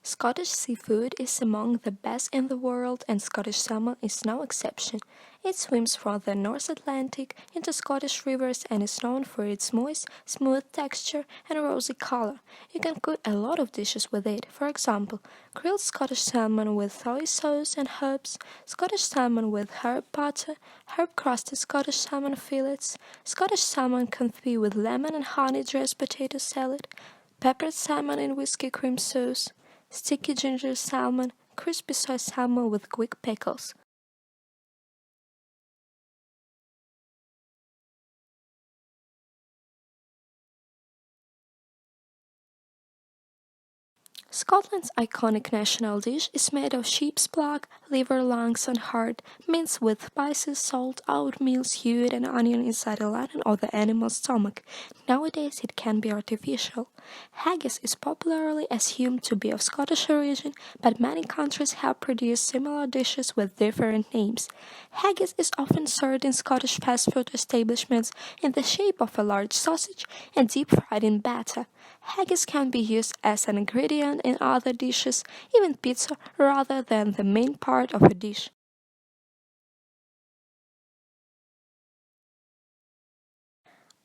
Scottish seafood is among the best in the world, and Scottish salmon is no exception. It swims from the North Atlantic into Scottish rivers and is known for its moist, smooth texture and rosy color. You can cook a lot of dishes with it. For example, grilled Scottish salmon with soy sauce and herbs, Scottish salmon with herb butter, herb-crusted Scottish salmon fillets, Scottish salmon confit with lemon and honey dressed potato salad, peppered salmon in whiskey cream sauce, sticky ginger salmon, crispy soy salmon with quick pickles. Scotland's iconic national dish is made of sheep's blood, liver, lungs, and heart, minced with spices, salt, oatmeal, suet, and onion inside a lion or the animal's stomach. Nowadays, it can be artificial. Haggis is popularly assumed to be of Scottish origin, but many countries have produced similar dishes with different names. Haggis is often served in Scottish fast food establishments in the shape of a large sausage and deep fried in batter. Haggis can be used as an ingredient in other dishes, even pizza, rather than the main part of a dish.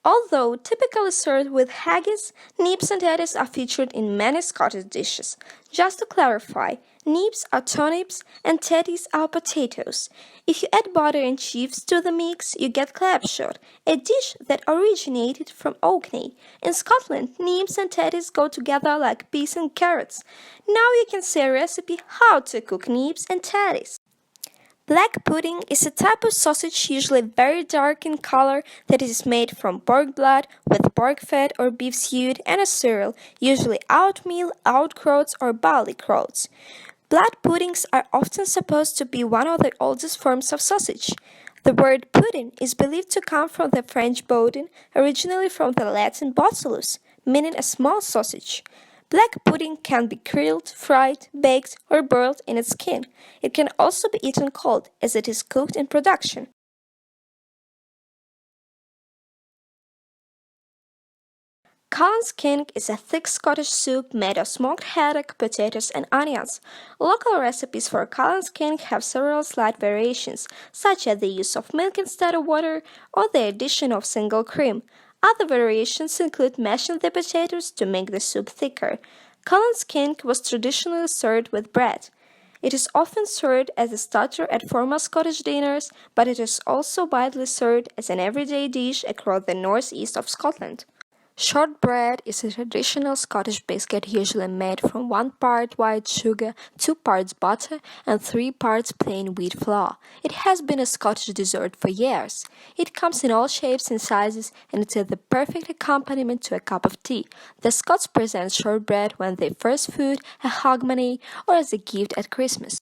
Although typically served with haggis, nibs and tatties are featured in many Scottish dishes. Just to clarify, nibs are turnips and tatties are potatoes. If you add butter and cheese to the mix, you get clapshot, a dish that originated from Orkney. In Scotland, nibs and tatties go together like peas and carrots. Now you can see a recipe how to cook nibs and tatties. Black pudding is a type of sausage usually very dark in color that is made from pork blood with pork fat or beef suet and a cereal, usually oatmeal, oatcroats or barley groats. Blood puddings are often supposed to be one of the oldest forms of sausage. The word pudding is believed to come from the French boudin, originally from the Latin botulus, meaning a small sausage. Black pudding can be grilled, fried, baked, or boiled in its skin. It can also be eaten cold, as it is cooked in production. Cullen's King is a thick Scottish soup made of smoked haddock, potatoes, and onions. Local recipes for Cullen's King have several slight variations, such as the use of milk instead of water or the addition of single cream. Other variations include mashing the potatoes to make the soup thicker. Cullen's King was traditionally served with bread. It is often served as a starter at formal Scottish dinners, but it is also widely served as an everyday dish across the northeast of Scotland. Shortbread is a traditional Scottish biscuit usually made from 1 part white sugar, 2 parts butter, and 3 parts plain wheat flour. It has been a Scottish dessert for years. It comes in all shapes and sizes, and it is the perfect accompaniment to a cup of tea. The Scots present shortbread when they first food, a hogmanay, or as a gift at Christmas.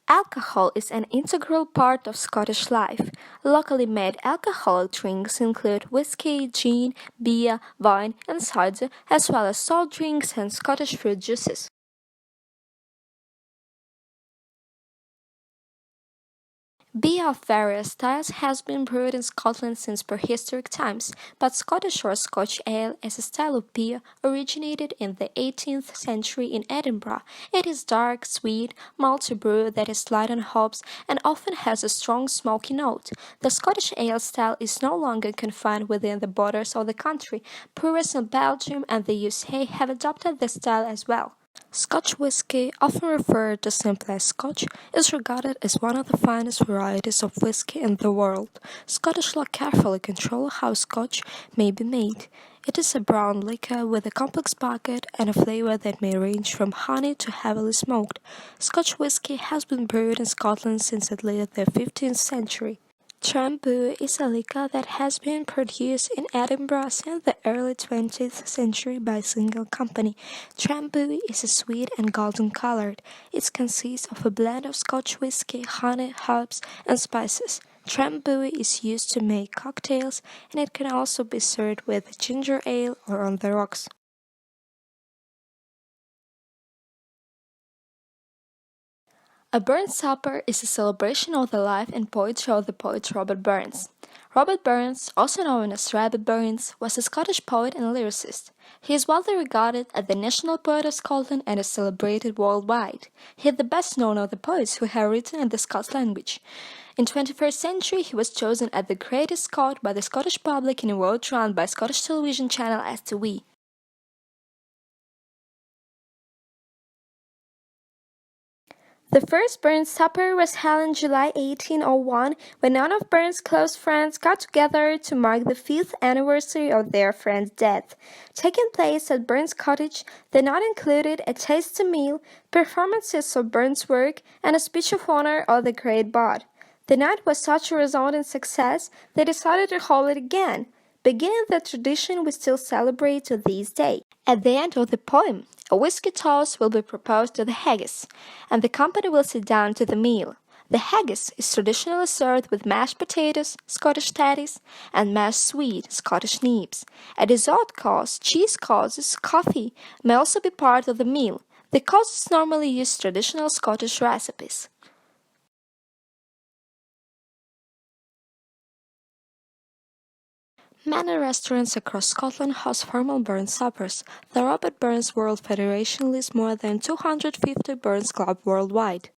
Alcohol is an integral part of Scottish life. Locally made alcoholic drinks include whiskey, gin, beer, wine, and cider, as well as salt drinks and Scottish fruit juices. Beer of various styles has been brewed in Scotland since prehistoric times, but Scottish or Scotch ale as a style of beer originated in the 18th century in Edinburgh. It is dark, sweet, malty brew that is light on hops and often has a strong smoky note. The Scottish ale style is no longer confined within the borders of the country. Brewers in Belgium and the USA have adopted the style as well. Scotch whisky, often referred to simply as Scotch, is regarded as one of the finest varieties of whisky in the world. Scottish law carefully control how Scotch may be made. It is a brown liquor with a complex bucket and a flavor that may range from honey to heavily smoked. Scotch whisky has been brewed in Scotland since at least the 15th century. Trambu is a liquor that has been produced in Edinburgh since the early 20th century by a single company. Trambu is sweet and golden colored. It consists of a blend of Scotch whisky, honey, herbs, and spices. Trambu is used to make cocktails, and it can also be served with ginger ale or on the rocks. A Burns Supper is a celebration of the life and poetry of the poet Robert Burns. Robert Burns, also known as Rabbit Burns, was a Scottish poet and lyricist. He is widely regarded as the national poet of Scotland and is celebrated worldwide. He is the best known of the poets who have written in the Scots language. In 21st century, he was chosen as the greatest Scot by the Scottish public in a vote run by Scottish television channel STV. The first Burns Supper was held in July 1801 when none of Burns' close friends got together to mark the 5th anniversary of their friend's death. Taking place at Burns' cottage, the night included a tasty meal, performances of Burns' work, and a speech of honor of the great bard. The night was such a resounding success they decided to hold it again, beginning the tradition we still celebrate to this day. At the end of the poem, a whiskey toast will be proposed to the haggis, and the company will sit down to the meal. The haggis is traditionally served with mashed potatoes, Scottish tatties, and mashed sweet, Scottish neeps. A dessert course, cheese courses, coffee may also be part of the meal. The courses normally use traditional Scottish recipes. Many restaurants across Scotland host formal Burns suppers. The Robert Burns World Federation lists more than 250 Burns clubs worldwide.